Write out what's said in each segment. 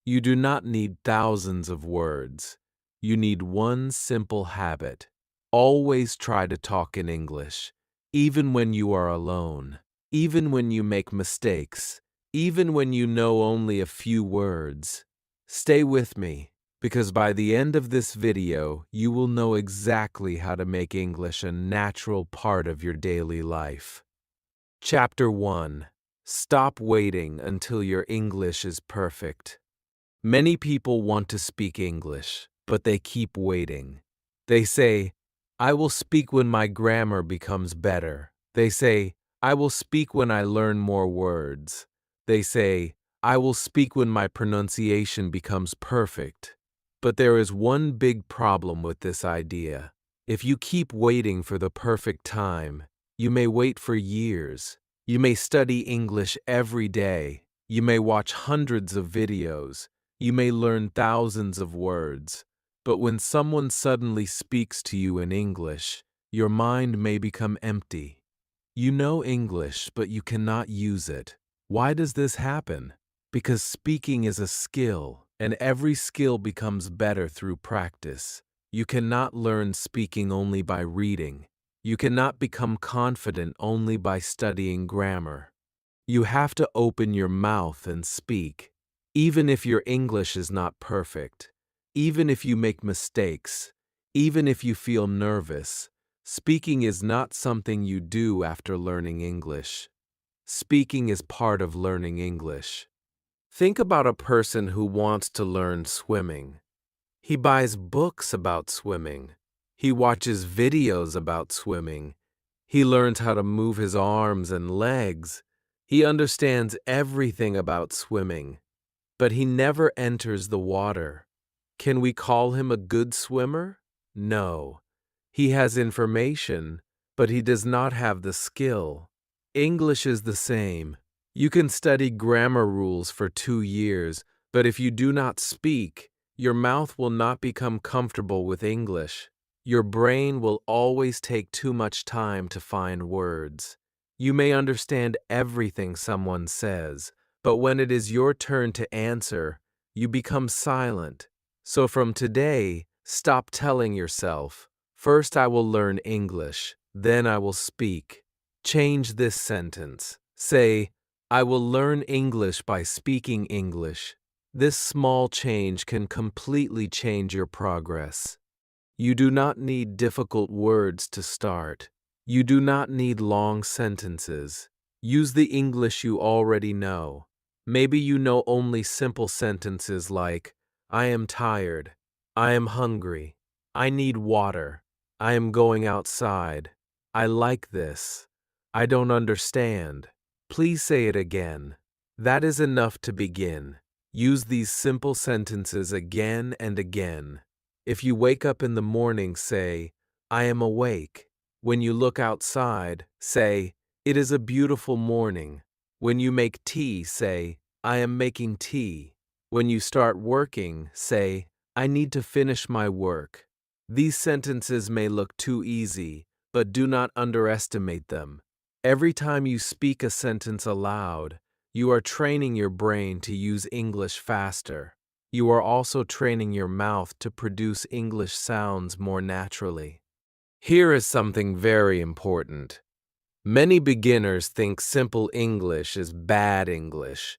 You do not need thousands of words. You need one simple habit. Always try to talk in English, even when you are alone, even when you make mistakes, even when you know only a few words. Stay with me, because by the end of this video, you will know exactly how to make English a natural part of your daily life. Chapter 1. Stop waiting until your English is perfect. Many people want to speak English, but they keep waiting. They say, I will speak when my grammar becomes better. They say, I will speak when I learn more words. They say, I will speak when my pronunciation becomes perfect. But there is one big problem with this idea. If you keep waiting for the perfect time, you may wait for years. You may study English every day. You may watch hundreds of videos. You may learn thousands of words. But when someone suddenly speaks to you in English, your mind may become empty. You know English, but you cannot use it. Why does this happen? Because speaking is a skill, and every skill becomes better through practice. You cannot learn speaking only by reading. You cannot become confident only by studying grammar. You have to open your mouth and speak. Even if your English is not perfect, even if you make mistakes, even if you feel nervous, speaking is not something you do after learning English. Speaking is part of learning English. Think about a person who wants to learn swimming. He buys books about swimming. He watches videos about swimming. He learns how to move his arms and legs. He understands everything about swimming, but he never enters the water. Can we call him a good swimmer? No. He has information, but he does not have the skill. English is the same. You can study grammar rules for 2 years, but if you do not speak, your mouth will not become comfortable with English. Your brain will always take too much time to find words. You may understand everything someone says, but when it is your turn to answer, you become silent. So from today, stop telling yourself, first I will learn English, then I will speak. Change this sentence. Say, I will learn English by speaking English. This small change can completely change your progress. You do not need difficult words to start. You do not need long sentences. Use the English you already know. Maybe you know only simple sentences like, I am tired. I am hungry. I need water. I am going outside. I like this. I don't understand. Please say it again. That is enough to begin. Use these simple sentences again and again. If you wake up in the morning, say, I am awake. When you look outside, say, it is a beautiful morning. When you make tea, say, I am making tea. When you start working, say, I need to finish my work. These sentences may look too easy, but do not underestimate them. Every time you speak a sentence aloud, you are training your brain to use English faster. You are also training your mouth to produce English sounds more naturally. Here is something very important. Many beginners think simple English is bad English.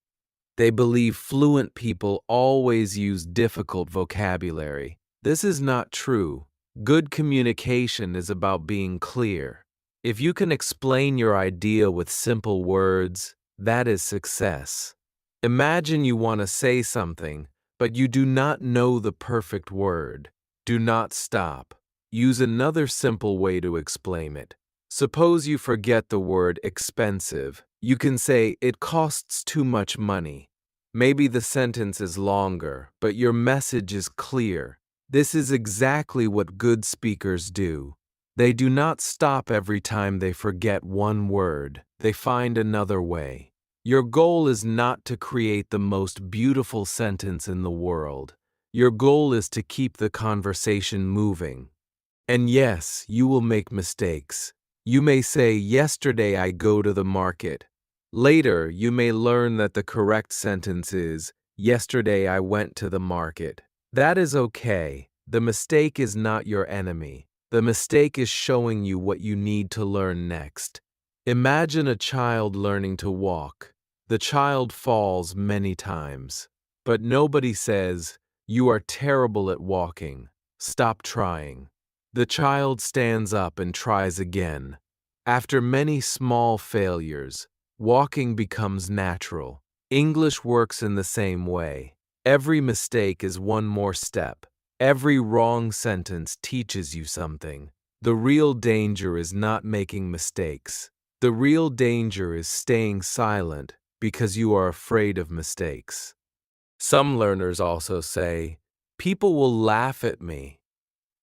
They believe fluent people always use difficult vocabulary. This is not true. Good communication is about being clear. If you can explain your idea with simple words, that is success. Imagine you want to say something, but you do not know the perfect word. Do not stop. Use another simple way to explain it. Suppose you forget the word expensive. You can say, it costs too much money. Maybe the sentence is longer, but your message is clear. This is exactly what good speakers do. They do not stop every time they forget one word. They find another way. Your goal is not to create the most beautiful sentence in the world. Your goal is to keep the conversation moving. And yes, you will make mistakes. You may say, yesterday I go to the market. Later, you may learn that the correct sentence is, Yesterday I went to the market. That is okay. The mistake is not your enemy. The mistake is showing you what you need to learn next. Imagine a child learning to walk. The child falls many times, but nobody says, "You are terrible at walking. Stop trying." The child stands up and tries again. After many small failures, walking becomes natural. English works in the same way. Every mistake is one more step. Every wrong sentence teaches you something. The real danger is not making mistakes. The real danger is staying silent because you are afraid of mistakes. Some learners also say, "People will laugh at me."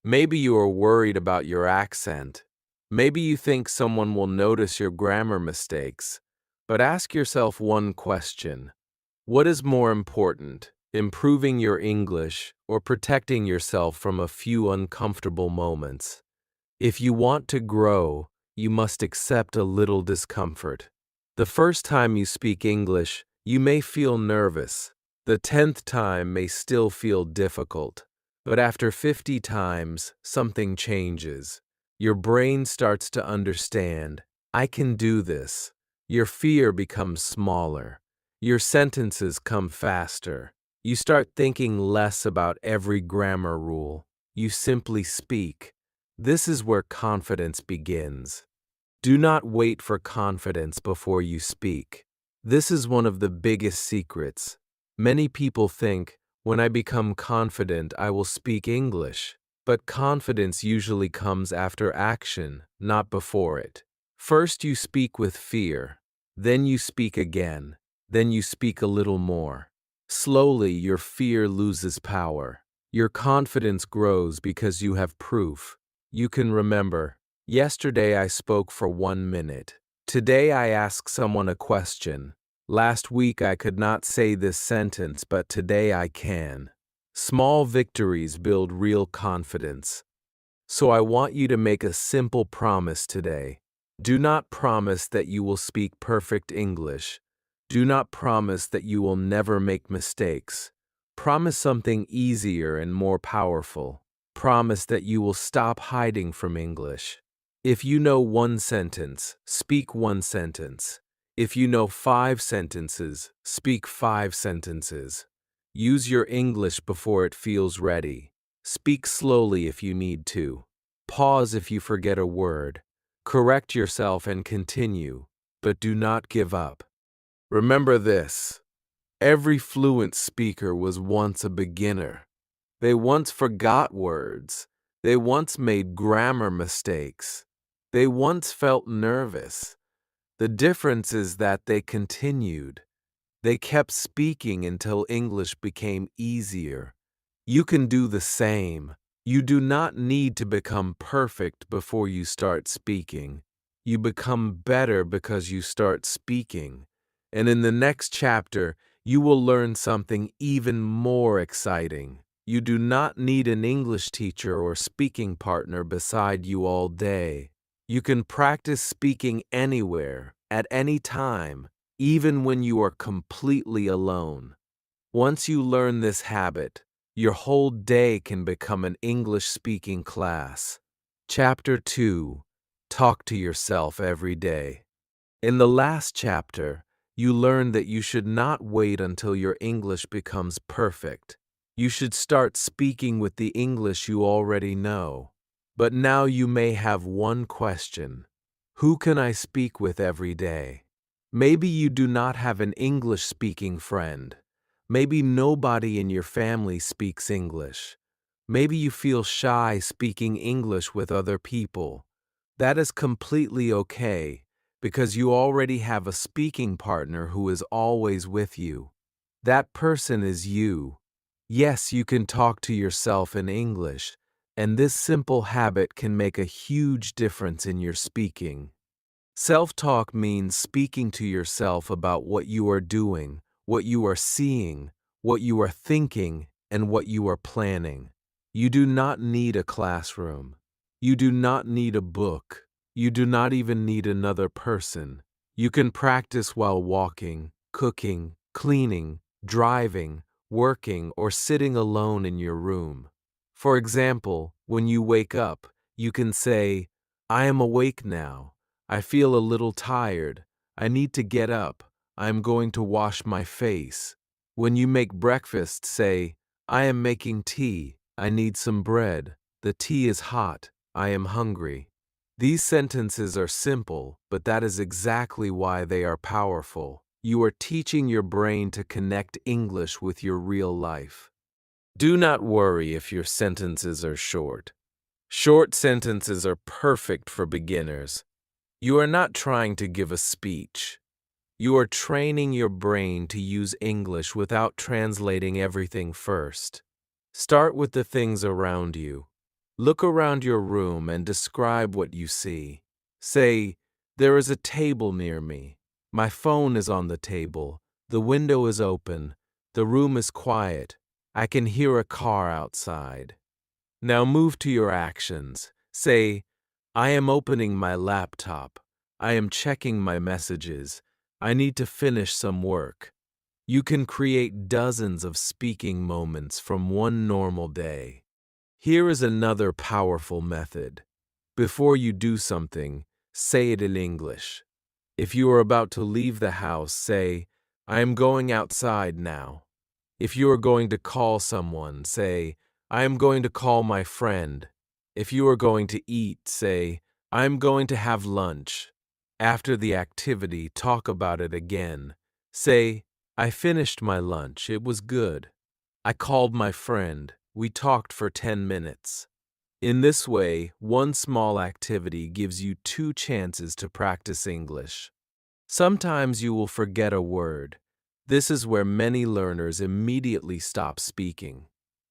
Maybe you are worried about your accent. Maybe you think someone will notice your grammar mistakes. But ask yourself one question. What is more important, improving your English or protecting yourself from a few uncomfortable moments? If you want to grow, you must accept a little discomfort. The first time you speak English, you may feel nervous. The 10th time may still feel difficult. But after 50 times, something changes. Your brain starts to understand, "I can do this." Your fear becomes smaller. Your sentences come faster. You start thinking less about every grammar rule. You simply speak. This is where confidence begins. Do not wait for confidence before you speak. This is one of the biggest secrets. Many people think, "When I become confident, I will speak English." But confidence usually comes after action, not before it. First you speak with fear, then you speak again, then you speak a little more. Slowly your fear loses power. Your confidence grows because you have proof. You can remember, yesterday I spoke for 1 minute. Today I asked someone a question. Last week I could not say this sentence, but today I can. Small victories build real confidence. So I want you to make a simple promise today. Do not promise that you will speak perfect English. Do not promise that you will never make mistakes. Promise something easier and more powerful. Promise that you will stop hiding from English. If you know one sentence, speak one sentence. If you know 5 sentences, speak 5 sentences. Use your English before it feels ready. Speak slowly if you need to. Pause if you forget a word. Correct yourself and continue, but do not give up. Remember this: every fluent speaker was once a beginner. They once forgot words. They once made grammar mistakes. They once felt nervous. The difference is that they continued. They kept speaking until English became easier. You can do the same. You do not need to become perfect before you start speaking. You become better because you start speaking. And in the next chapter, you will learn something even more exciting. You do not need an English teacher or speaking partner beside you all day. You can practice speaking anywhere, at any time, even when you are completely alone. Once you learn this habit, your whole day can become an English-speaking class. Chapter 2. Talk to yourself every day. In the last chapter, you learn that you should not wait until your English becomes perfect. You should start speaking with the English you already know. But now you may have one question. Who can I speak with every day? Maybe you do not have an English-speaking friend. Maybe nobody in your family speaks English. Maybe you feel shy speaking English with other people. That is completely okay, because you already have a speaking partner who is always with you. That person is you. Yes, you can talk to yourself in English, and this simple habit can make a huge difference in your speaking. Self-talk means speaking to yourself about what you are doing, what you are seeing, what you are thinking, and what you are planning. You do not need a classroom. You do not need a book. You do not even need another person. You can practice while walking, cooking, cleaning, driving, working, or sitting alone in your room. For example, when you wake up, you can say, I am awake now. I feel a little tired. I need to get up. I am going to wash my face. When you make breakfast, say, I am making tea. I need some bread. The tea is hot. I am hungry. These sentences are simple, but that is exactly why they are powerful. You are teaching your brain to connect English with your real life. Do not worry if your sentences are short. Short sentences are perfect for beginners. You are not trying to give a speech. You are training your brain to use English without translating everything first. Start with the things around you. Look around your room and describe what you see. Say, there is a table near me. My phone is on the table. The window is open. The room is quiet. I can hear a car outside. Now move to your actions. Say, I am opening my laptop. I am checking my messages. I need to finish some work. You can create dozens of speaking moments from one normal day. Here is another powerful method. Before you do something, say it in English. If you are about to leave the house, say, I am going outside now. If you are going to call someone, say, I am going to call my friend. If you are going to eat, say, I am going to have lunch. After the activity, talk about it again. Say, I finished my lunch. It was good. I called my friend. We talked for 10 minutes. In this way, one small activity gives you 2 chances to practice English. Sometimes you will forget a word. This is where many learners immediately stop speaking.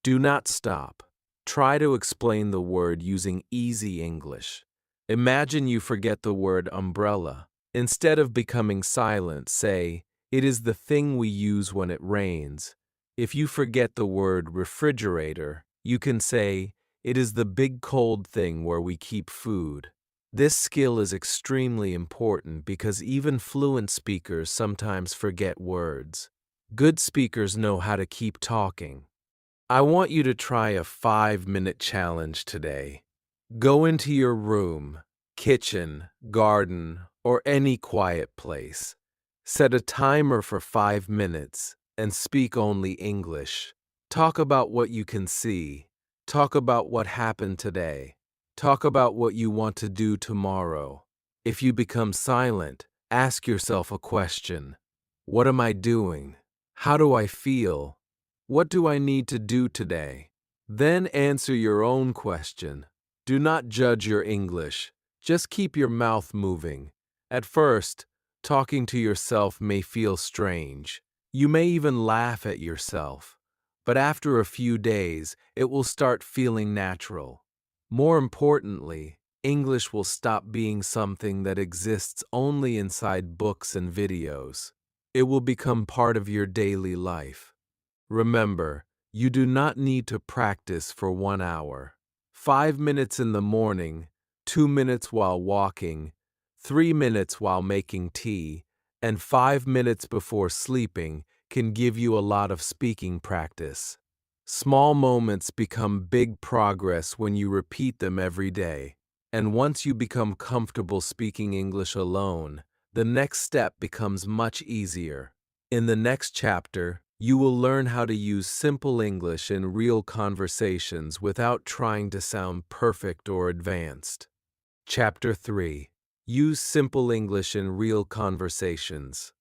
Do not stop. Try to explain the word using easy English. Imagine you forget the word umbrella. Instead of becoming silent, say, it is the thing we use when it rains. If you forget the word refrigerator, you can say, it is the big cold thing where we keep food. This skill is extremely important because even fluent speakers sometimes forget words. Good speakers know how to keep talking. I want you to try a 5-minute challenge today. Go into your room, kitchen, garden, or any quiet place. Set a timer for 5 minutes and speak only English. Talk about what you can see. Talk about what happened today. Talk about what you want to do tomorrow. If you become silent, ask yourself a question. What am I doing? How do I feel? What do I need to do today? Then answer your own question. Do not judge your English. Just keep your mouth moving. At first, talking to yourself may feel strange. You may even laugh at yourself. But after a few days, it will start feeling natural. More importantly, English will stop being something that exists only inside books and videos. It will become part of your daily life. Remember, you do not need to practice for 1 hour. 5 minutes in the morning, 2 minutes while walking, 3 minutes while making tea, and 5 minutes before sleeping can give you a lot of speaking practice. Small moments become big progress when you repeat them every day. And once you become comfortable speaking English alone, the next step becomes much easier. In the next chapter, you will learn how to use simple English in real conversations without trying to sound perfect or advanced. Chapter 3. Use simple English in real conversations.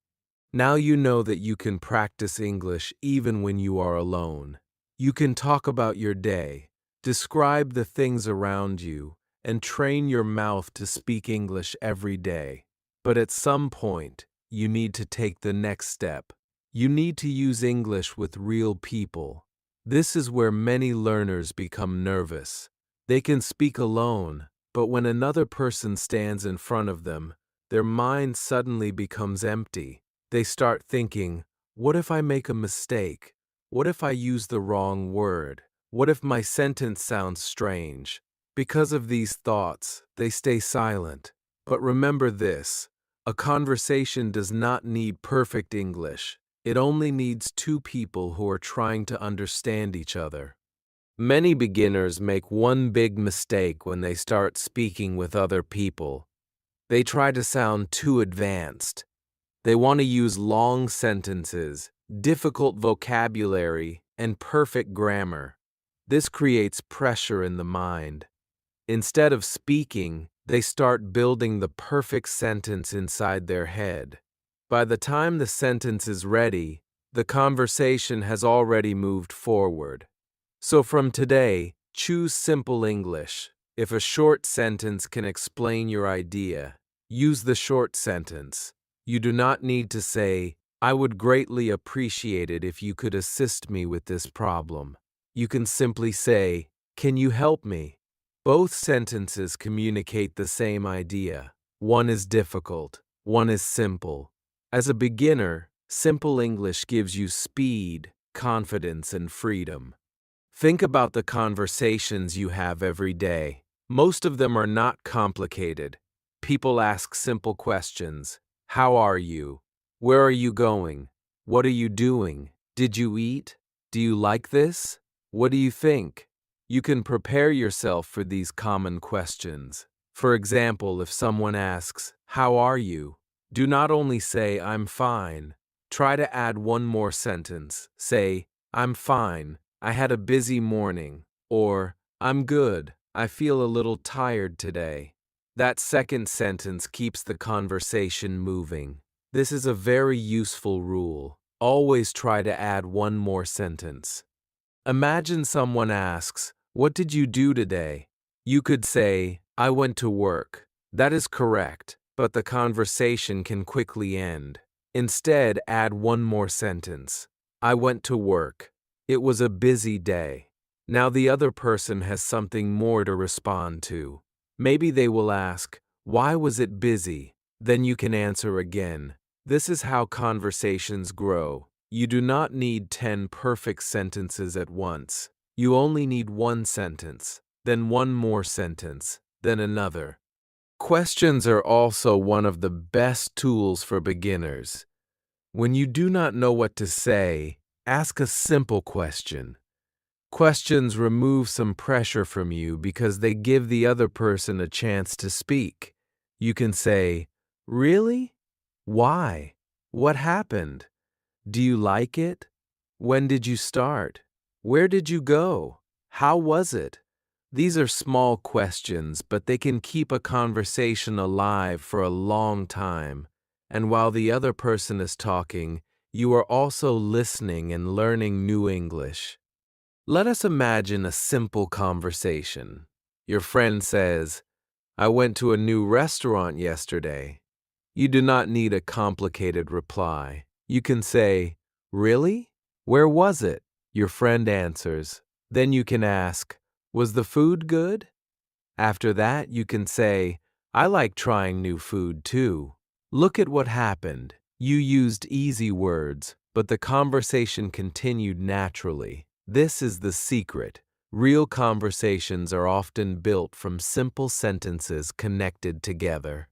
Now you know that you can practice English even when you are alone. You can talk about your day, describe the things around you, and train your mouth to speak English every day. But at some point, you need to take the next step. You need to use English with real people. This is where many learners become nervous. They can speak alone, but when another person stands in front of them, their mind suddenly becomes empty. They start thinking, what if I make a mistake? What if I use the wrong word? What if my sentence sounds strange? Because of these thoughts, they stay silent. But remember this, a conversation does not need perfect English. It only needs two people who are trying to understand each other. Many beginners make one big mistake when they start speaking with other people. They try to sound too advanced. They want to use long sentences, difficult vocabulary, and perfect grammar. This creates pressure in the mind. Instead of speaking, they start building the perfect sentence inside their head. By the time the sentence is ready, the conversation has already moved forward. So from today, choose simple English. If a short sentence can explain your idea, use the short sentence. You do not need to say, "I would greatly appreciate it if you could assist me with this problem." You can simply say, "Can you help me?" Both sentences communicate the same idea. One is difficult, one is simple. As a beginner, simple English gives you speed, confidence, and freedom. Think about the conversations you have every day. Most of them are not complicated. People ask simple questions. How are you? Where are you going? What are you doing? Did you eat? Do you like this? What do you think? You can prepare yourself for these common questions. For example, if someone asks, "How are you?" do not only say, "I'm fine." Try to add one more sentence. Say, "I'm fine. I had a busy morning," or "I'm good. I feel a little tired today." That second sentence keeps the conversation moving. This is a very useful rule. Always try to add one more sentence. Imagine someone asks, "What did you do today?" You could say, "I went to work." That is correct, but the conversation can quickly end. Instead, add one more sentence. "I went to work. It was a busy day." Now the other person has something more to respond to. Maybe they will ask, "Why was it busy?" Then you can answer again. This is how conversations grow. You do not need 10 perfect sentences at once. You only need one sentence, then one more sentence, then another. Questions are also one of the best tools for beginners. When you do not know what to say, ask a simple question. Questions remove some pressure from you because they give the other person a chance to speak. You can say, "Really? Why? What happened? Do you like it? When did you start? Where did you go? How was it?" These are small questions, but they can keep a conversation alive for a long time. And while the other person is talking, you are also listening and learning new English. Let us imagine a simple conversation. Your friend says, "I went to a new restaurant yesterday." You do not need a complicated reply. You can say, "Really? Where was it?" Your friend answers. Then you can ask, "Was the food good?" After that, you can say, "I like trying new food too." Look at what happened. You used easy words, but the conversation continued naturally. This is the secret. Real conversations are often built from simple sentences connected together.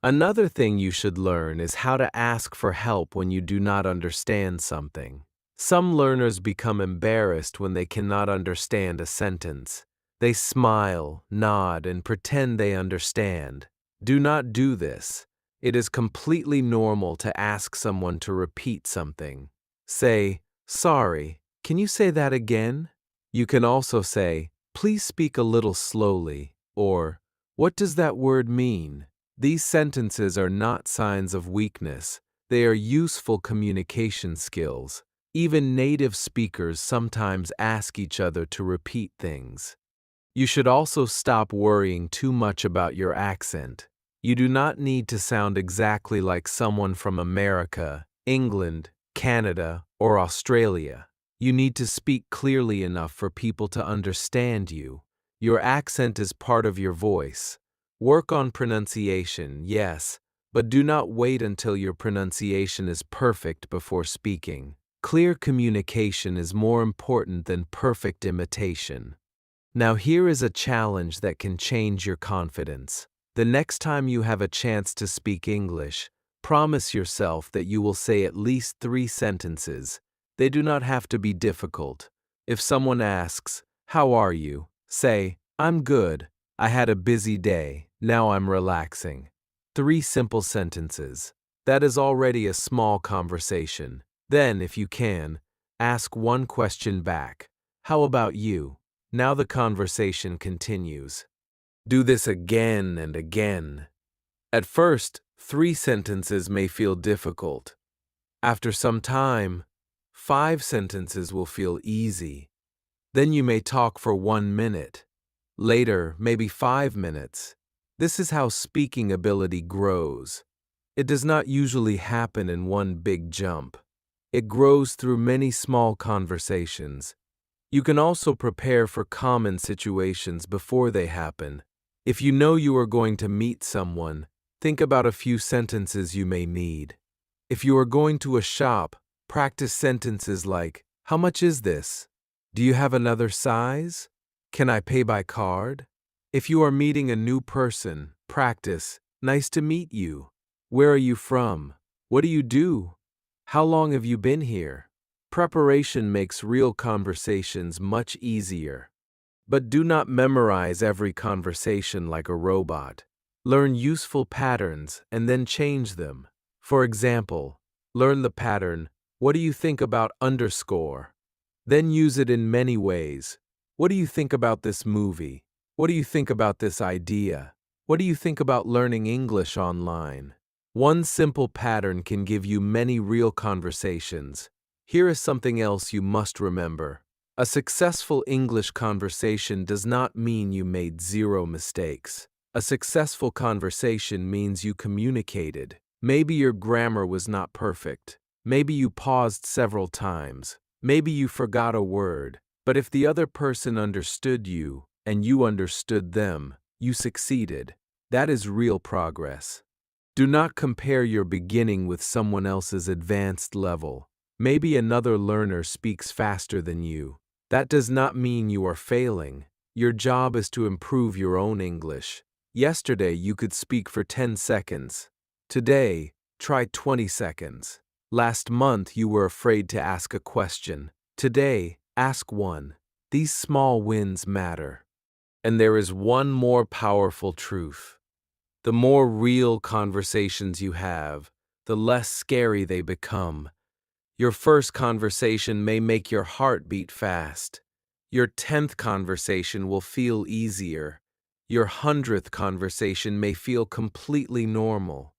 Another thing you should learn is how to ask for help when you do not understand something. Some learners become embarrassed when they cannot understand a sentence. They smile, nod, and pretend they understand. Do not do this. It is completely normal to ask someone to repeat something. Say, "Sorry, can you say that again?" You can also say, "Please speak a little slowly," or "What does that word mean?" These sentences are not signs of weakness. They are useful communication skills. Even native speakers sometimes ask each other to repeat things. You should also stop worrying too much about your accent. You do not need to sound exactly like someone from America, England, Canada, or Australia. You need to speak clearly enough for people to understand you. Your accent is part of your voice. Work on pronunciation, yes, but do not wait until your pronunciation is perfect before speaking. Clear communication is more important than perfect imitation. Now here is a challenge that can change your confidence. The next time you have a chance to speak English, Promise yourself that you will say at least 3 sentences. They do not have to be difficult. If someone asks, "How are you?" say, "I'm good. I had a busy day. Now I'm relaxing." 3 simple sentences. That is already a small conversation. Then, if you can, ask one question back. "How about you?" Now the conversation continues. Do this again and again. At first, 3 sentences may feel difficult. After some time, 5 sentences will feel easy. Then you may talk for 1 minute. Later, maybe 5 minutes. This is how speaking ability grows. It does not usually happen in one big jump. It grows through many small conversations. You can also prepare for common situations before they happen. If you know you are going to meet someone, think about a few sentences you may need. If you are going to a shop, practice sentences like, "How much is this? Do you have another size? Can I pay by card?" If you are meeting a new person, practice, "Nice to meet you. Where are you from? What do you do? How long have you been here?" Preparation makes real conversations much easier. But do not memorize every conversation like a robot. Learn useful patterns and then change them. For example, learn the pattern, "What do you think about underscore?" Then use it in many ways. "What do you think about this movie? What do you think about this idea? What do you think about learning English online?" One simple pattern can give you many real conversations. Here is something else you must remember. A successful English conversation does not mean you made 0 mistakes. A successful conversation means you communicated. Maybe your grammar was not perfect. Maybe you paused several times. Maybe you forgot a word. But if the other person understood you and you understood them, you succeeded. That is real progress. Do not compare your beginning with someone else's advanced level. Maybe another learner speaks faster than you. That does not mean you are failing. Your job is to improve your own English. Yesterday, you could speak for 10 seconds. Today, try 20 seconds. Last month, you were afraid to ask a question. Today, ask one. These small wins matter. And there is one more powerful truth. The more real conversations you have, the less scary they become. Your first conversation may make your heart beat fast. Your 10th conversation will feel easier. Your 100th conversation may feel completely normal.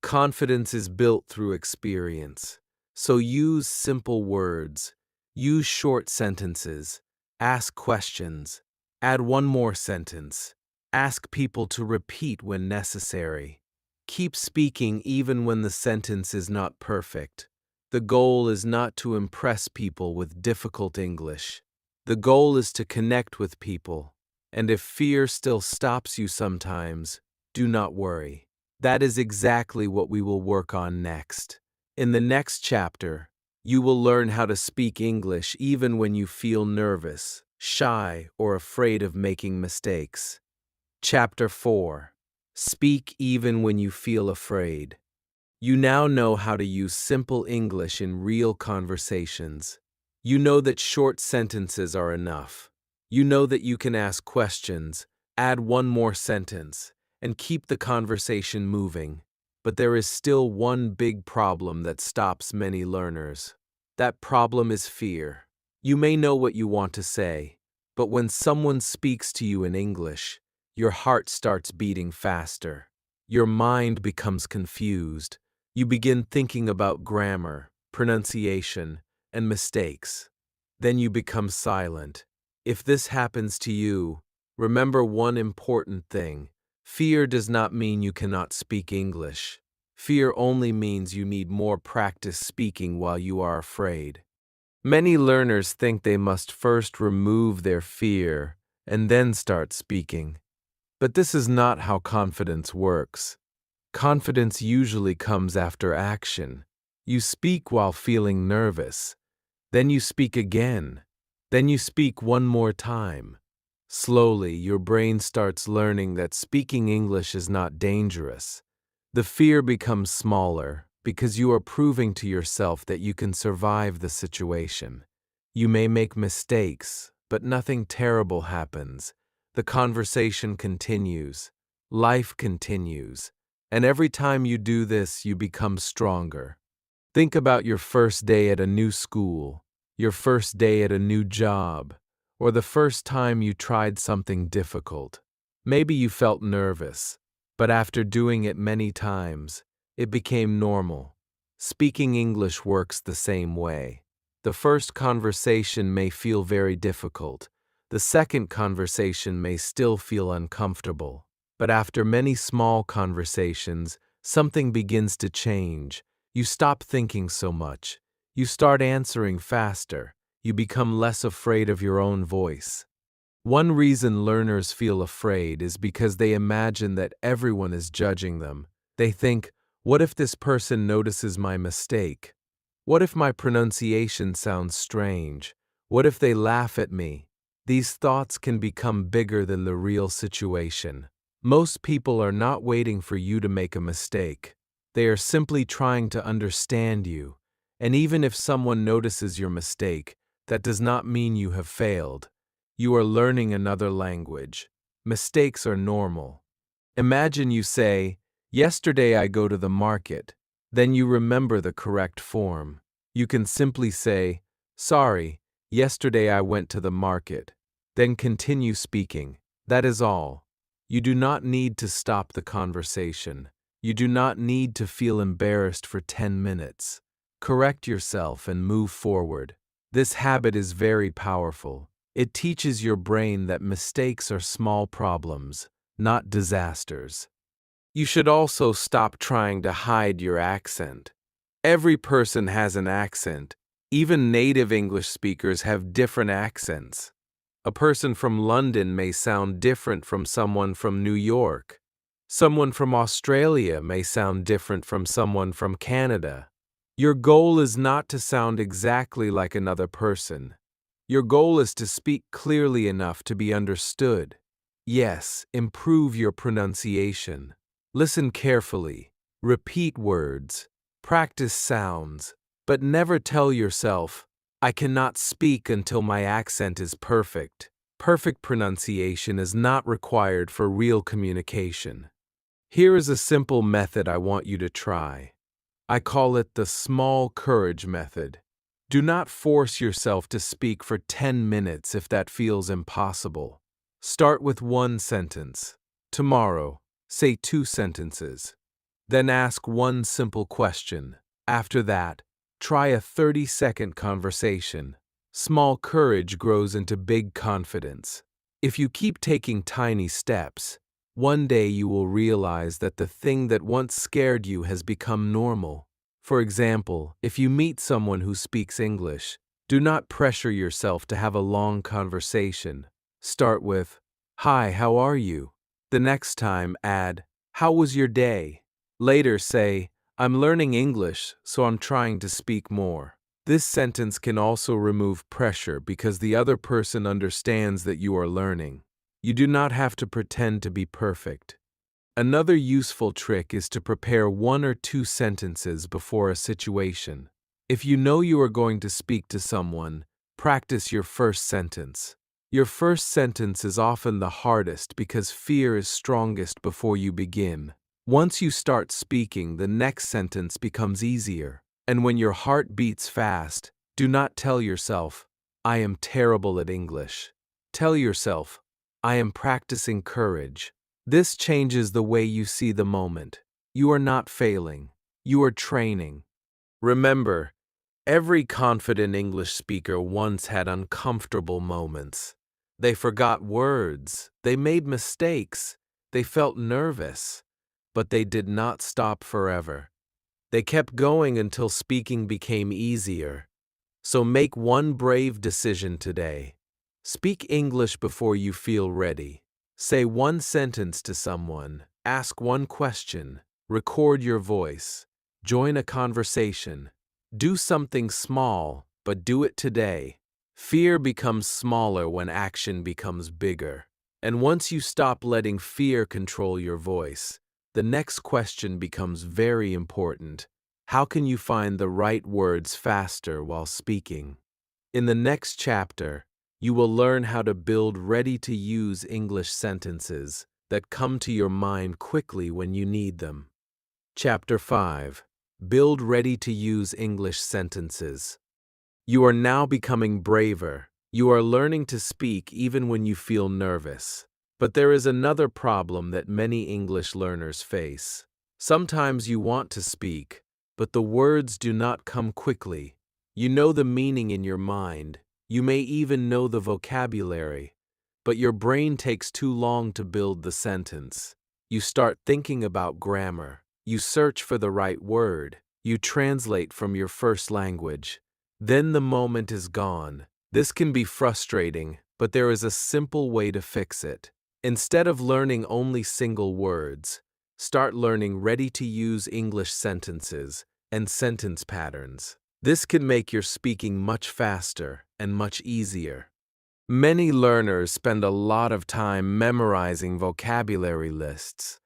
Confidence is built through experience. So use simple words. Use short sentences. Ask questions. Add one more sentence. Ask people to repeat when necessary. Keep speaking even when the sentence is not perfect. The goal is not to impress people with difficult English. The goal is to connect with people. And if fear still stops you sometimes, do not worry. That is exactly what we will work on next. In the next chapter, you will learn how to speak English even when you feel nervous, shy, or afraid of making mistakes. Chapter 4. Speak even when you feel afraid. You now know how to use simple English in real conversations. You know that short sentences are enough. You know that you can ask questions, add one more sentence, and keep the conversation moving. But there is still one big problem that stops many learners. That problem is fear. You may know what you want to say, but when someone speaks to you in English, your heart starts beating faster. Your mind becomes confused. You begin thinking about grammar, pronunciation, and mistakes. Then you become silent. If this happens to you, remember one important thing. Fear does not mean you cannot speak English. Fear only means you need more practice speaking while you are afraid. Many learners think they must first remove their fear and then start speaking. But this is not how confidence works. Confidence usually comes after action. You speak while feeling nervous. Then you speak again. Then you speak one more time. Slowly, your brain starts learning that speaking English is not dangerous. The fear becomes smaller because you are proving to yourself that you can survive the situation. You may make mistakes, but nothing terrible happens. The conversation continues, life continues, and every time you do this, you become stronger. Think about your first day at a new school, your first day at a new job, or the first time you tried something difficult. Maybe you felt nervous, but after doing it many times, it became normal. Speaking English works the same way. The first conversation may feel very difficult. The second conversation may still feel uncomfortable. But after many small conversations, something begins to change. You stop thinking so much. You start answering faster. You become less afraid of your own voice. One reason learners feel afraid is because they imagine that everyone is judging them. They think, what if this person notices my mistake? What if my pronunciation sounds strange? What if they laugh at me? These thoughts can become bigger than the real situation. Most people are not waiting for you to make a mistake. They are simply trying to understand you. And even if someone notices your mistake, that does not mean you have failed. You are learning another language. Mistakes are normal. Imagine you say, "Yesterday I go to the market." Then you remember the correct form. You can simply say, "Sorry, yesterday I went to the market." Then continue speaking. That is all. You do not need to stop the conversation. You do not need to feel embarrassed for 10 minutes. Correct yourself and move forward. This habit is very powerful. It teaches your brain that mistakes are small problems, not disasters. You should also stop trying to hide your accent. Every person has an accent. Even native English speakers have different accents. A person from London may sound different from someone from New York. Someone from Australia may sound different from someone from Canada. Your goal is not to sound exactly like another person. Your goal is to speak clearly enough to be understood. Yes, improve your pronunciation. Listen carefully. Repeat words. Practice sounds. But never tell yourself, "I cannot speak until my accent is perfect." Perfect pronunciation is not required for real communication. Here is a simple method I want you to try. I call it the small courage method. Do not force yourself to speak for 10 minutes if that feels impossible. Start with one sentence. Tomorrow, say 2 sentences. Then ask one simple question. After that, try a 30-second conversation. Small courage grows into big confidence. If you keep taking tiny steps, one day you will realize that the thing that once scared you has become normal. For example, if you meet someone who speaks English, do not pressure yourself to have a long conversation. Start with, "Hi, how are you?" The next time, add, "How was your day?" Later say, "I'm learning English, so I'm trying to speak more." This sentence can also remove pressure because the other person understands that you are learning. You do not have to pretend to be perfect. Another useful trick is to prepare 1 or 2 sentences before a situation. If you know you are going to speak to someone, practice your first sentence. Your first sentence is often the hardest because fear is strongest before you begin. Once you start speaking, the next sentence becomes easier. And when your heart beats fast, do not tell yourself, "I am terrible at English." Tell yourself, "I am practicing courage." This changes the way you see the moment. You are not failing. You are training. Remember, every confident English speaker once had uncomfortable moments. They forgot words. They made mistakes. They felt nervous. But they did not stop forever. They kept going until speaking became easier. So make one brave decision today. Speak English before you feel ready. Say one sentence to someone, ask one question, record your voice, join a conversation. Do something small, but do it today. Fear becomes smaller when action becomes bigger. And once you stop letting fear control your voice, the next question becomes very important. How can you find the right words faster while speaking? In the next chapter, you will learn how to build ready-to-use English sentences that come to your mind quickly when you need them. Chapter 5. Build ready-to-use English sentences. You are now becoming braver. You are learning to speak even when you feel nervous. But there is another problem that many English learners face. Sometimes you want to speak, but the words do not come quickly. You know the meaning in your mind. You may even know the vocabulary, but your brain takes too long to build the sentence. You start thinking about grammar. You search for the right word. You translate from your first language. Then the moment is gone. This can be frustrating, but there is a simple way to fix it. Instead of learning only single words, start learning ready-to-use English sentences and sentence patterns. This can make your speaking much faster and much easier. Many learners spend a lot of time memorizing vocabulary lists.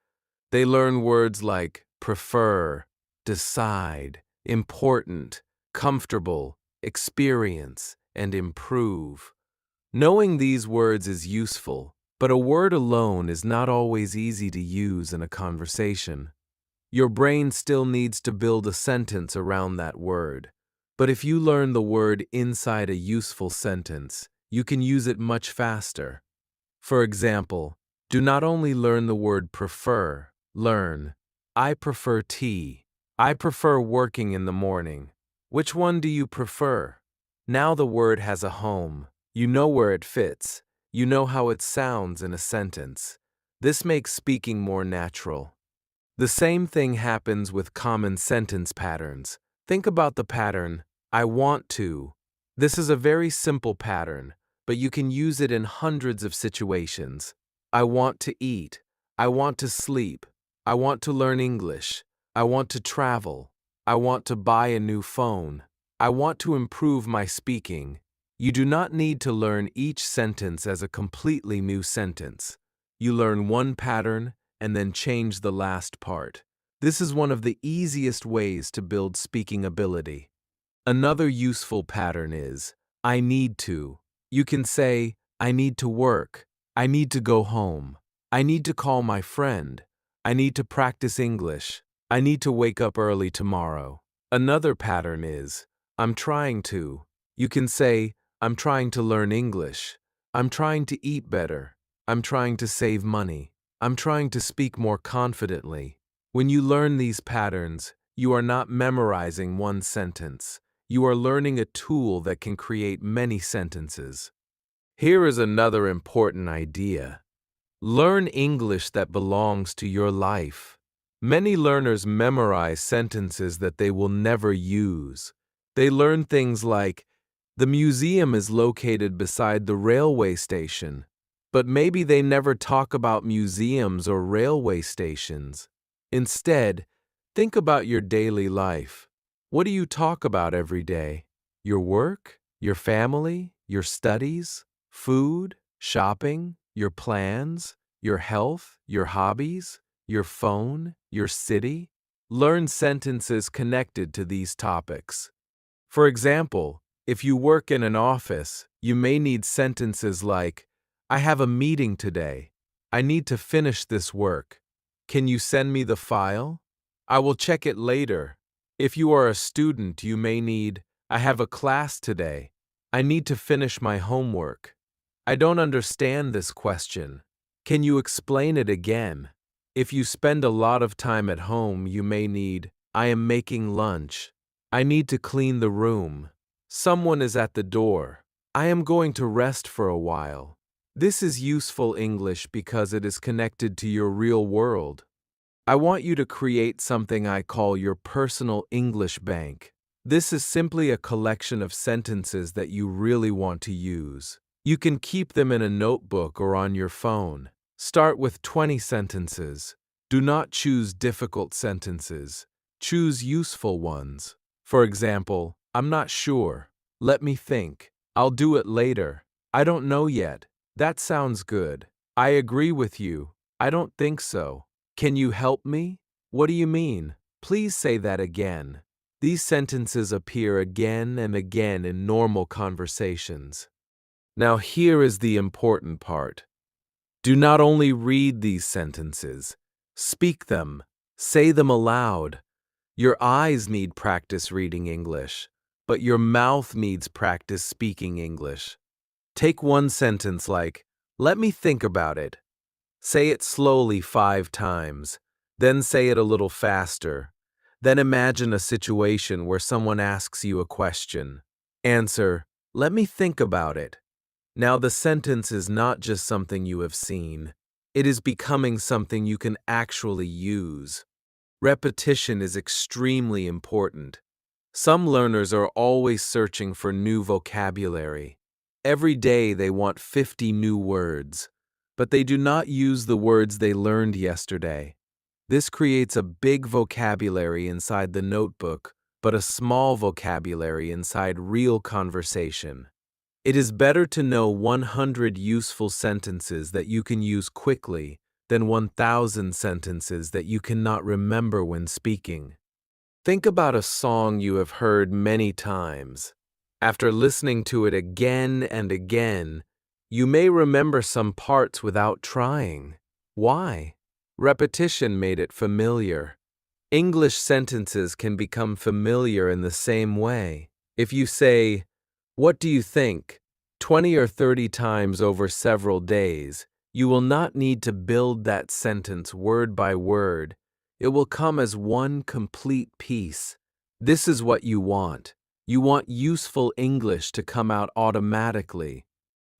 They learn words like prefer, decide, important, comfortable, experience, and improve. Knowing these words is useful, but a word alone is not always easy to use in a conversation. Your brain still needs to build a sentence around that word. But if you learn the word inside a useful sentence, you can use it much faster. For example, do not only learn the word prefer, learn, I prefer tea. I prefer working in the morning. Which one do you prefer? Now the word has a home. You know where it fits. You know how it sounds in a sentence. This makes speaking more natural. The same thing happens with common sentence patterns. Think about the pattern, I want to. This is a very simple pattern, but you can use it in hundreds of situations. I want to eat. I want to sleep. I want to learn English. I want to travel. I want to buy a new phone. I want to improve my speaking. You do not need to learn each sentence as a completely new sentence. You learn one pattern and then change the last part. This is one of the easiest ways to build speaking ability. Another useful pattern is, I need to. You can say, I need to work. I need to go home. I need to call my friend. I need to practice English. I need to wake up early tomorrow. Another pattern is, I'm trying to. You can say, I'm trying to learn English. I'm trying to eat better. I'm trying to save money. I'm trying to speak more confidently. When you learn these patterns, you are not memorizing one sentence. You are learning a tool that can create many sentences. Here is another important idea. Learn English that belongs to your life. Many learners memorize sentences that they will never use. They learn things like, the museum is located beside the railway station, but maybe they never talk about museums or railway stations. Instead, think about your daily life. What do you talk about every day? Your work? Your family? Your studies? Food? Shopping? Your plans? Your health? Your hobbies? Your phone? Your city? Learn sentences connected to these topics. For example, if you work in an office, you may need sentences like, I have a meeting today. I need to finish this work. Can you send me the file? I will check it later. If you are a student, you may need, I have a class today. I need to finish my homework. I don't understand this question. Can you explain it again? If you spend a lot of time at home, you may need, I am making lunch. I need to clean the room. Someone is at the door. I am going to rest for a while. This is useful English because it is connected to your real world. I want you to create something I call your personal English bank. This is simply a collection of sentences that you really want to use. You can keep them in a notebook or on your phone. Start with 20 sentences. Do not choose difficult sentences. Choose useful ones. For example, I'm not sure. Let me think. I'll do it later. I don't know yet. That sounds good. I agree with you. I don't think so. Can you help me? What do you mean? Please say that again. These sentences appear again and again in normal conversations. Now here is the important part. Do not only read these sentences, speak them, say them aloud. Your eyes need practice reading English, but your mouth needs practice speaking English. Take one sentence like, "Let me think about it." Say it slowly 5 times, then say it a little faster. Then imagine a situation where someone asks you a question. Answer, "Let me think about it." Now the sentence is not just something you have seen. It is becoming something you can actually use. Repetition is extremely important. Some learners are always searching for new vocabulary. Every day they want 50 new words, but they do not use the words they learned yesterday. This creates a big vocabulary inside the notebook, but a small vocabulary inside real conversation. It is better to know 100 useful sentences that you can use quickly than 1,000 sentences that you cannot remember when speaking. Think about a song you have heard many times. After listening to it again and again, you may remember some parts without trying. Why? Repetition made it familiar. English sentences can become familiar in the same way. If you say, "What do you think?" 20 or 30 times over several days, you will not need to build that sentence word by word. It will come as one complete piece. This is what you want. You want useful English to come out automatically.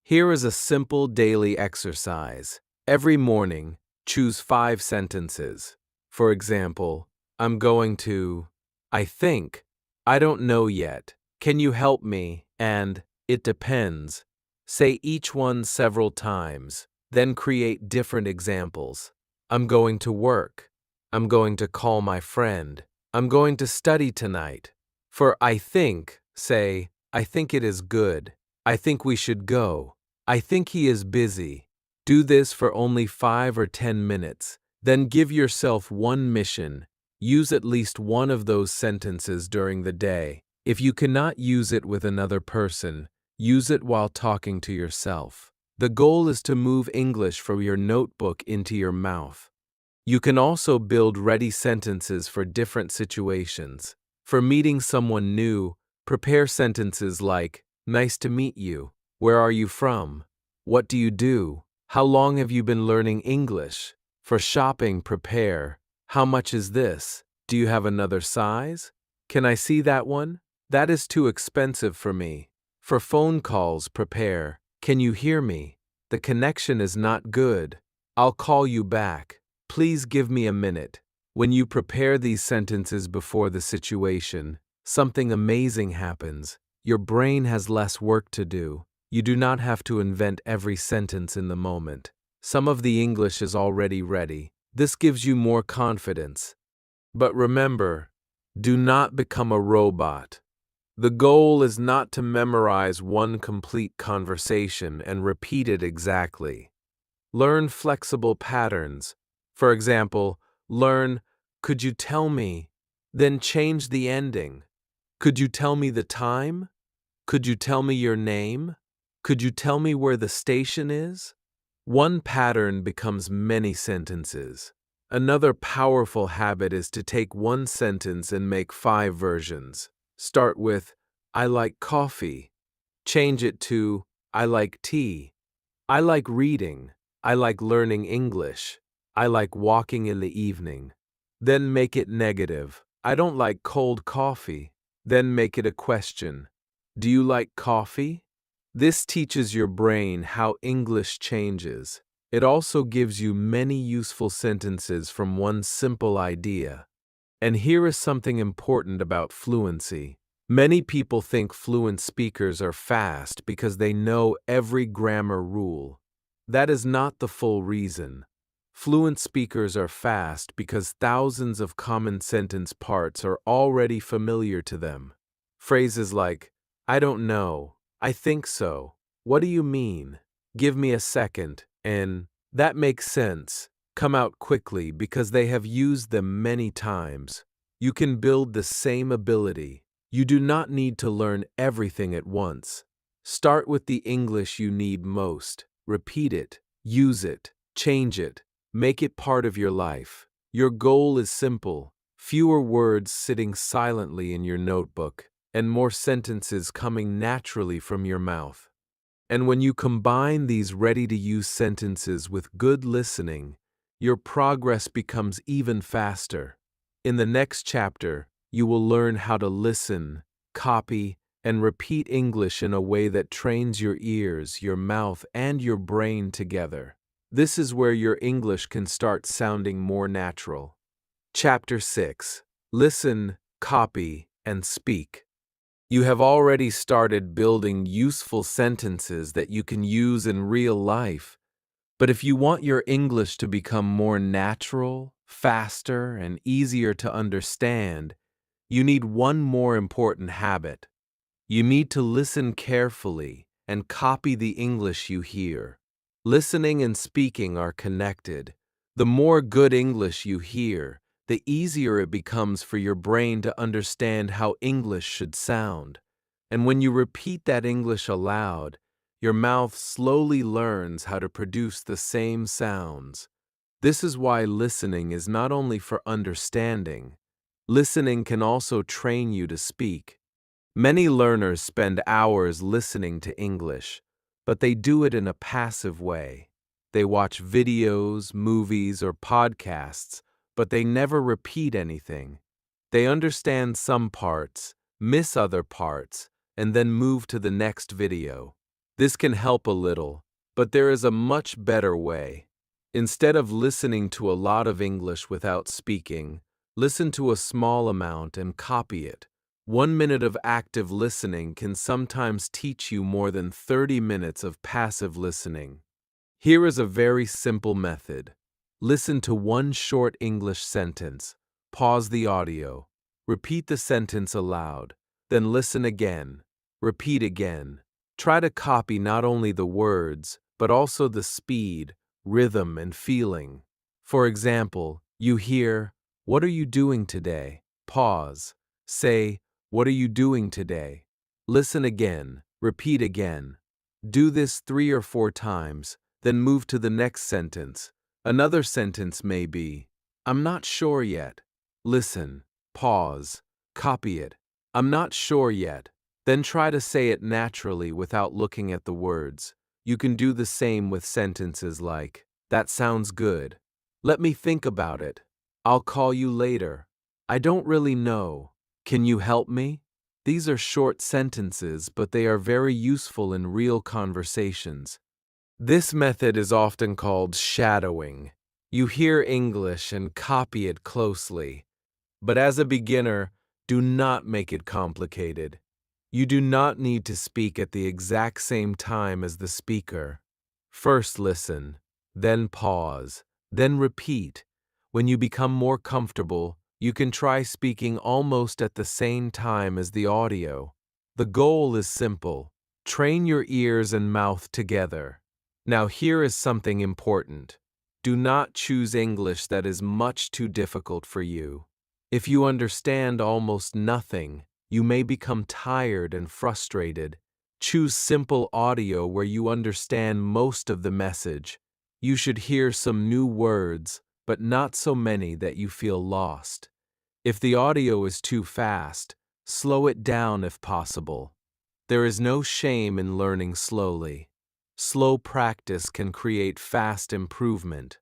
Here is a simple daily exercise. Every morning, choose 5 sentences. For example, I'm going to, I think, I don't know yet, can you help me, and it depends. Say each one several times, then create different examples. I'm going to work. I'm going to call my friend. I'm going to study tonight. For I think, say, I think it is good. I think we should go. I think he is busy. Do this for only 5 or 10 minutes. Then give yourself one mission. Use at least one of those sentences during the day. If you cannot use it with another person, use it while talking to yourself. The goal is to move English from your notebook into your mouth. You can also build ready sentences for different situations. For meeting someone new, prepare sentences like, "Nice to meet you. Where are you from? What do you do? How long have you been learning English?" For shopping, prepare, "How much is this? Do you have another size? Can I see that one? That is too expensive for me." For phone calls, prepare, "Can you hear me? The connection is not good. I'll call you back. Please give me a minute." When you prepare these sentences before the situation, something amazing happens. Your brain has less work to do. You do not have to invent every sentence in the moment. Some of the English is already ready. This gives you more confidence. But remember, do not become a robot. The goal is not to memorize one complete conversation and repeat it exactly. Learn flexible patterns. For example, learn, "Could you tell me?" Then change the ending. "Could you tell me the time? Could you tell me your name? Could you tell me where the station is?" One pattern becomes many sentences. Another powerful habit is to take one sentence and make 5 versions. Start with, "I like coffee." Change it to, "I like tea." "I like reading." "I like learning English." "I like walking in the evening." Then make it negative. "I don't like cold coffee." Then make it a question. "Do you like coffee?" This teaches your brain how English changes. It also gives you many useful sentences from one simple idea. And here is something important about fluency. Many people think fluent speakers are fast because they know every grammar rule. That is not the full reason. Fluent speakers are fast because thousands of common sentence parts are already familiar to them. Phrases like, "I don't know," "I think so," "What do you mean?" "Give me a second," and "That makes sense," come out quickly because they have used them many times. You can build the same ability. You do not need to learn everything at once. Start with the English you need most. Repeat it, use it, change it, make it part of your life. Your goal is simple: fewer words sitting silently in your notebook, and more sentences coming naturally from your mouth. And when you combine these ready-to-use sentences with good listening, your progress becomes even faster. In the next chapter, you will learn how to listen, copy, and repeat English in a way that trains your ears, your mouth, and your brain together. This is where your English can start sounding more natural. Chapter 6. Listen, copy, and speak. You have already started building useful sentences that you can use in real life. But if you want your English to become more natural, faster, and easier to understand, you need one more important habit. You need to listen carefully and copy the English you hear. Listening and speaking are connected. The more good English you hear, the easier it becomes for your brain to understand how English should sound. And when you repeat that English aloud, your mouth slowly learns how to produce the same sounds. This is why listening is not only for understanding. Listening can also train you to speak. Many learners spend hours listening to English, but they do it in a passive way. They watch videos, movies, or podcasts, but they never repeat anything. They understand some parts, miss other parts, and then move to the next video. This can help a little, but there is a much better way. Instead of listening to a lot of English without speaking, listen to a small amount and copy it. 1 minute of active listening can sometimes teach you more than 30 minutes of passive listening. Here is a very simple method. Listen to one short English sentence, pause the audio, repeat the sentence aloud, then listen again, repeat again. Try to copy not only the words, but also the speed, rhythm, and feeling. For example, you hear, "What are you doing today?" Pause. Say, "What are you doing today?" Listen again, repeat again. Do this 3 or 4 times, then move to the next sentence. Another sentence may be, "I'm not sure yet." Listen, pause, copy it. "I'm not sure yet." Then try to say it naturally without looking at the words. You can do the same with sentences like, "That sounds good." "Let me think about it." "I'll call you later." "I don't really know." "Can you help me?" These are short sentences, but they are very useful in real conversations. This method is often called shadowing. You hear English and copy it closely. But as a beginner, do not make it complicated. You do not need to speak at the exact same time as the speaker. First listen, then pause, then repeat. When you become more comfortable, you can try speaking almost at the same time as the audio. The goal is simple: train your ears and mouth together. Now here is something important. Do not choose English that is much too difficult for you. If you understand almost nothing, you may become tired and frustrated. Choose simple audio where you understand most of the message. You should hear some new words, but not so many that you feel lost. If the audio is too fast, slow it down if possible. There is no shame in learning slowly. Slow practice can create fast improvement.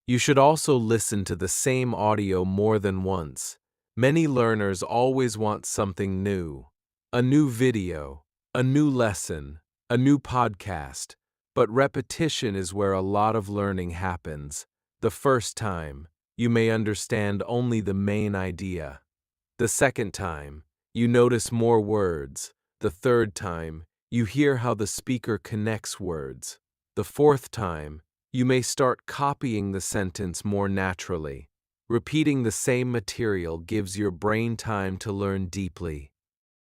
You should also listen to the same audio more than once. Many learners always want something new. A new video, a new lesson, a new podcast. But repetition is where a lot of learning happens. The first time, you may understand only the main idea. The second time, you notice more words. The third time, you hear how the speaker connects words. The fourth time, you may start copying the sentence more naturally. Repeating the same material gives your brain time to learn deeply.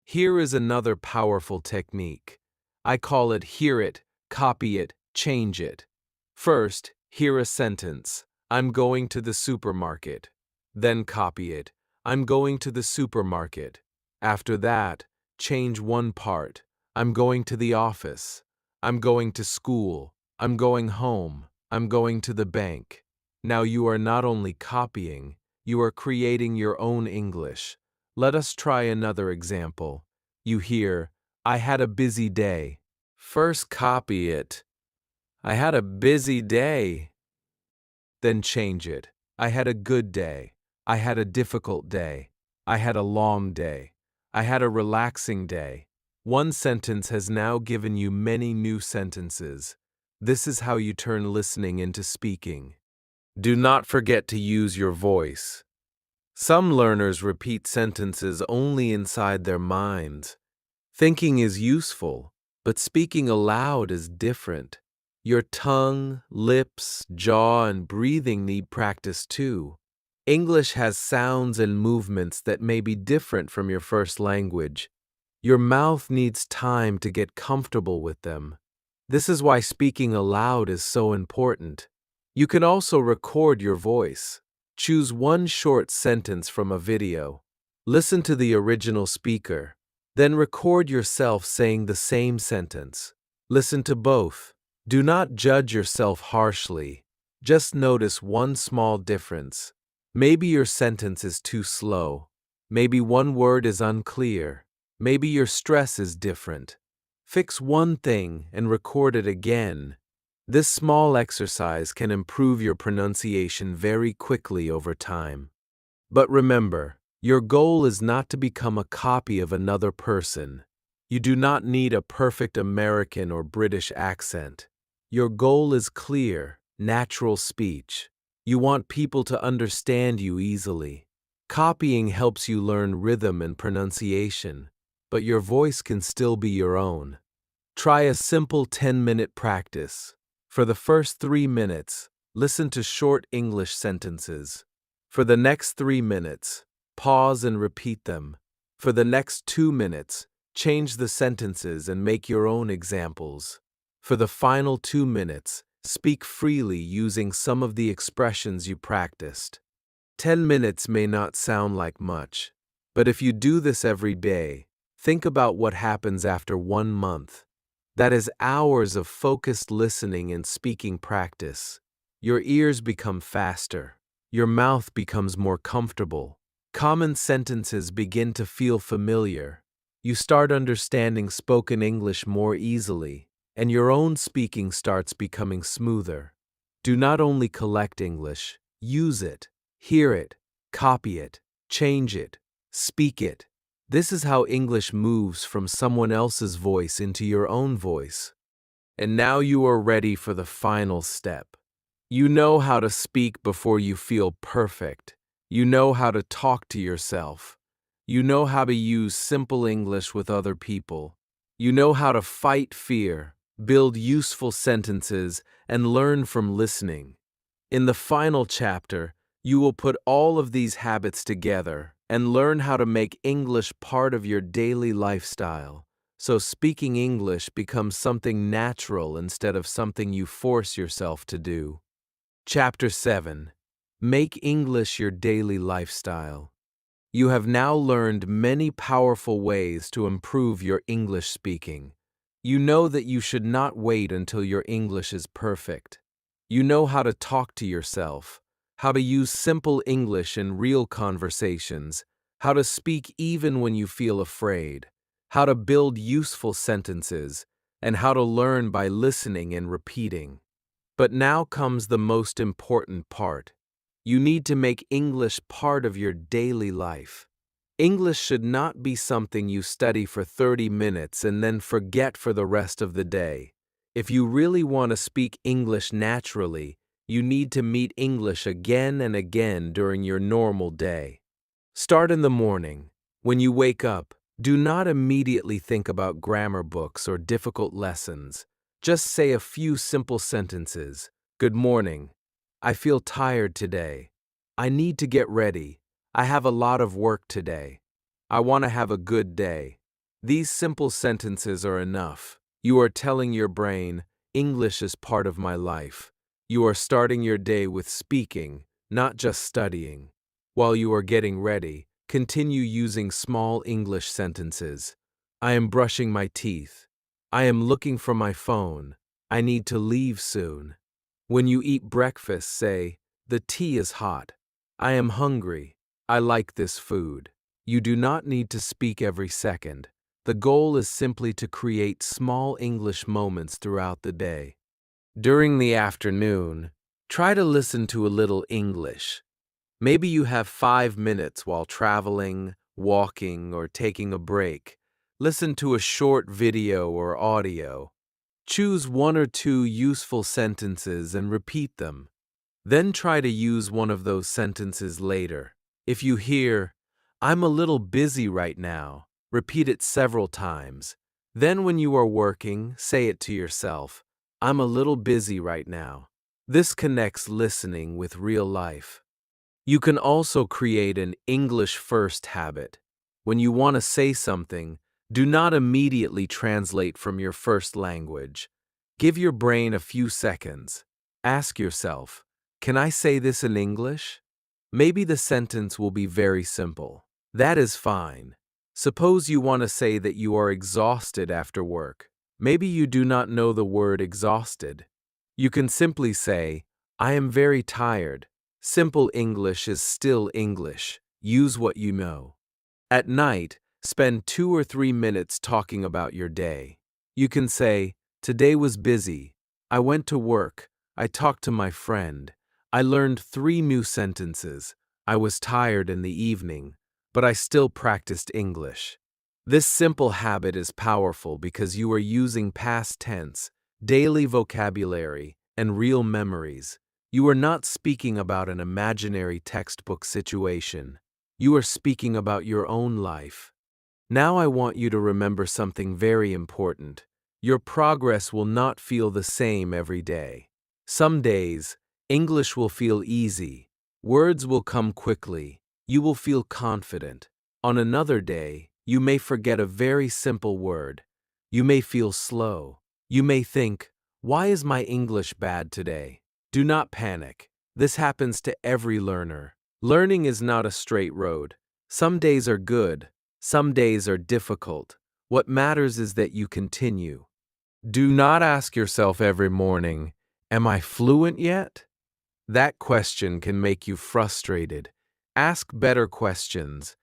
Here is another powerful technique. I call it hear it, copy it, change it. First, hear a sentence. I'm going to the supermarket. Then copy it. I'm going to the supermarket. After that, change one part. I'm going to the office. I'm going to school. I'm going home. I'm going to the bank. Now you are not only copying, you are creating your own English. Let us try another example. You hear, I had a busy day. First copy it. I had a busy day. Then change it. I had a good day. I had a difficult day. I had a long day. I had a relaxing day. One sentence has now given you many new sentences. This is how you turn listening into speaking. Do not forget to use your voice. Some learners repeat sentences only inside their minds. Thinking is useful, but speaking aloud is different. Your tongue, lips, jaw, and breathing need practice too. English has sounds and movements that may be different from your first language. Your mouth needs time to get comfortable with them. This is why speaking aloud is so important. You can also record your voice. Choose one short sentence from a video. Listen to the original speaker. Then record yourself saying the same sentence. Listen to both. Do not judge yourself harshly. Just notice one small difference. Maybe your sentence is too slow. Maybe one word is unclear. Maybe your stress is different. Fix one thing and record it again. This small exercise can improve your pronunciation very quickly over time. But remember, your goal is not to become a copy of another person. You do not need a perfect American or British accent. Your goal is clear, natural speech. You want people to understand you easily. Copying helps you learn rhythm and pronunciation, but your voice can still be your own. Try a simple 10-minute practice. For the first 3 minutes, listen to short English sentences. For the next 3 minutes, pause and repeat them. For the next 2 minutes, change the sentences and make your own examples. For the final 2 minutes, speak freely using some of the expressions you practiced. 10 minutes may not sound like much, but if you do this every day, think about what happens after 1 month. That is hours of focused listening and speaking practice. Your ears become faster. Your mouth becomes more comfortable. Common sentences begin to feel familiar. You start understanding spoken English more easily, and your own speaking starts becoming smoother. Do not only collect English, use it, hear it, copy it, change it, speak it. This is how English moves from someone else's voice into your own voice. And now you are ready for the final step. You know how to speak before you feel perfect. You know how to talk to yourself. You know how to use simple English with other people. You know how to fight fear, build useful sentences, and learn from listening. In the final chapter, you will put all of these habits together and learn how to make English part of your daily lifestyle, so speaking English becomes something natural instead of something you force yourself to do. Chapter 7. Make English your daily lifestyle. You have now learned many powerful ways to improve your English speaking. You know that you should not wait until your English is perfect. You know how to talk to yourself, how to use simple English in real conversations, how to speak even when you feel afraid, how to build useful sentences, and how to learn by listening and repeating. But now comes the most important part. You need to make English part of your daily life. English should not be something you study for 30 minutes and then forget for the rest of the day. If you really want to speak English naturally, you need to meet English again and again during your normal day. Start in the morning. When you wake up, do not immediately think about grammar books or difficult lessons. Just say a few simple sentences. Good morning. I feel tired today. I need to get ready. I have a lot of work today. I want to have a good day. These simple sentences are enough. You are telling your brain, English is part of my life. You are starting your day with speaking, not just studying. While you are getting ready, continue using small English sentences. I am brushing my teeth. I am looking for my phone. I need to leave soon. When you eat breakfast, say, the tea is hot. I am hungry. I like this food. You do not need to speak every second. The goal is simply to create small English moments throughout the day. During the afternoon, try to listen to a little English. Maybe you have 5 minutes while traveling, walking, or taking a break. Listen to a short video or audio. Choose one or two useful sentences and repeat them. Then try to use one of those sentences later. If you hear, I'm a little busy right now, repeat it several times. Then when you are working, say it to yourself, I'm a little busy right now. This connects listening with real life. You can also create an English first habit. When you want to say something, do not immediately translate from your first language. Give your brain a few seconds. Ask yourself, can I say this in English? Maybe the sentence will be very simple. That is fine. Suppose you want to say that you are exhausted after work. Maybe you do not know the word exhausted. You can simply say, I am very tired. Simple English is still English. Use what you know. At night, spend 2 or 3 minutes talking about your day. You can say, today was busy. I went to work. I talked to my friend. I learned 3 new sentences. I was tired in the evening, but I still practiced English. This simple habit is powerful because you are using past tense, daily vocabulary, and real memories. You are not speaking about an imaginary textbook situation. You are speaking about your own life. Now I want you to remember something very important. Your progress will not feel the same every day. Some days, English will feel easy. Words will come quickly. You will feel confident. On another day, you may forget a very simple word. You may feel slow. You may think, why is my English bad today? Do not panic. This happens to every learner. Learning is not a straight road. Some days are good. Some days are difficult. What matters is that you continue. Do not ask yourself every morning, am I fluent yet? That question can make you frustrated. Ask better questions.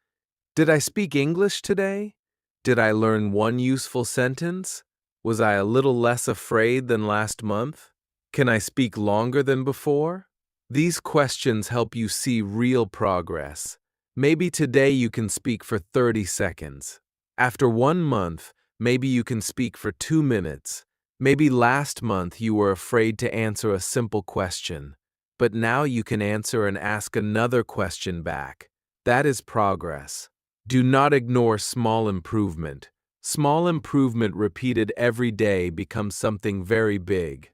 Did I speak English today? Did I learn one useful sentence? Was I a little less afraid than last month? Can I speak longer than before? These questions help you see real progress. Maybe today you can speak for 30 seconds. After 1 month, maybe you can speak for 2 minutes. Maybe last month you were afraid to answer a simple question, but now you can answer and ask another question back. That is progress. Do not ignore small improvement. Small improvement repeated every day becomes something very big.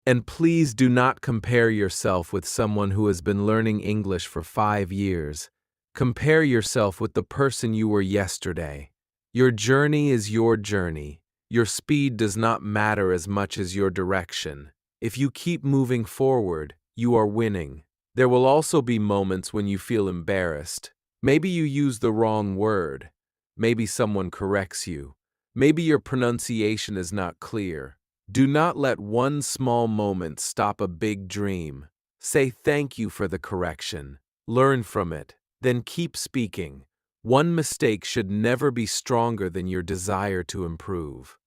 And please do not compare yourself with someone who has been learning English for 5 years. Compare yourself with the person you were yesterday. Your journey is your journey. Your speed does not matter as much as your direction. If you keep moving forward, you are winning. There will also be moments when you feel embarrassed. Maybe you use the wrong word. Maybe someone corrects you. Maybe your pronunciation is not clear. Do not let one small moment stop a big dream. Say thank you for the correction. Learn from it. Then keep speaking. One mistake should never be stronger than your desire to improve.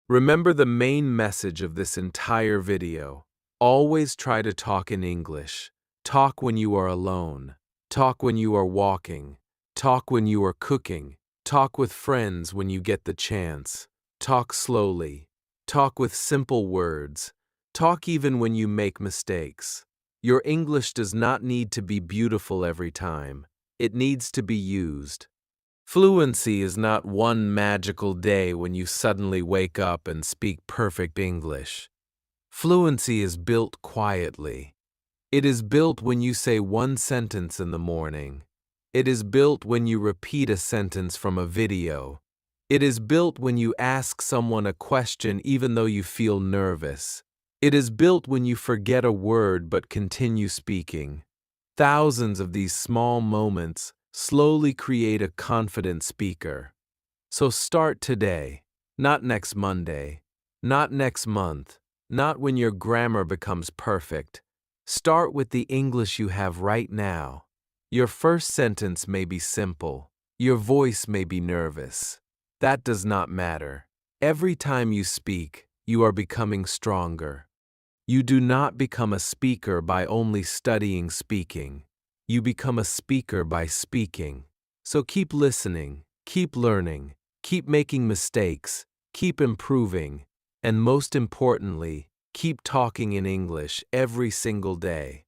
Remember the main message of this entire video. Always try to talk in English. Talk when you are alone. Talk when you are walking. Talk when you are cooking. Talk with friends when you get the chance. Talk slowly. Talk with simple words. Talk even when you make mistakes. Your English does not need to be beautiful every time. It needs to be used. Fluency is not one magical day when you suddenly wake up and speak perfect English. Fluency is built quietly. It is built when you say one sentence in the morning. It is built when you repeat a sentence from a video. It is built when you ask someone a question even though you feel nervous. It is built when you forget a word but continue speaking. Thousands of these small moments slowly create a confident speaker. So start today, not next Monday, not next month, not when your grammar becomes perfect. Start with the English you have right now. Your first sentence may be simple. Your voice may be nervous. That does not matter. Every time you speak, you are becoming stronger. You do not become a speaker by only studying speaking. You become a speaker by speaking. So keep listening, keep learning, keep making mistakes, keep improving, and most importantly, keep talking in English every single day.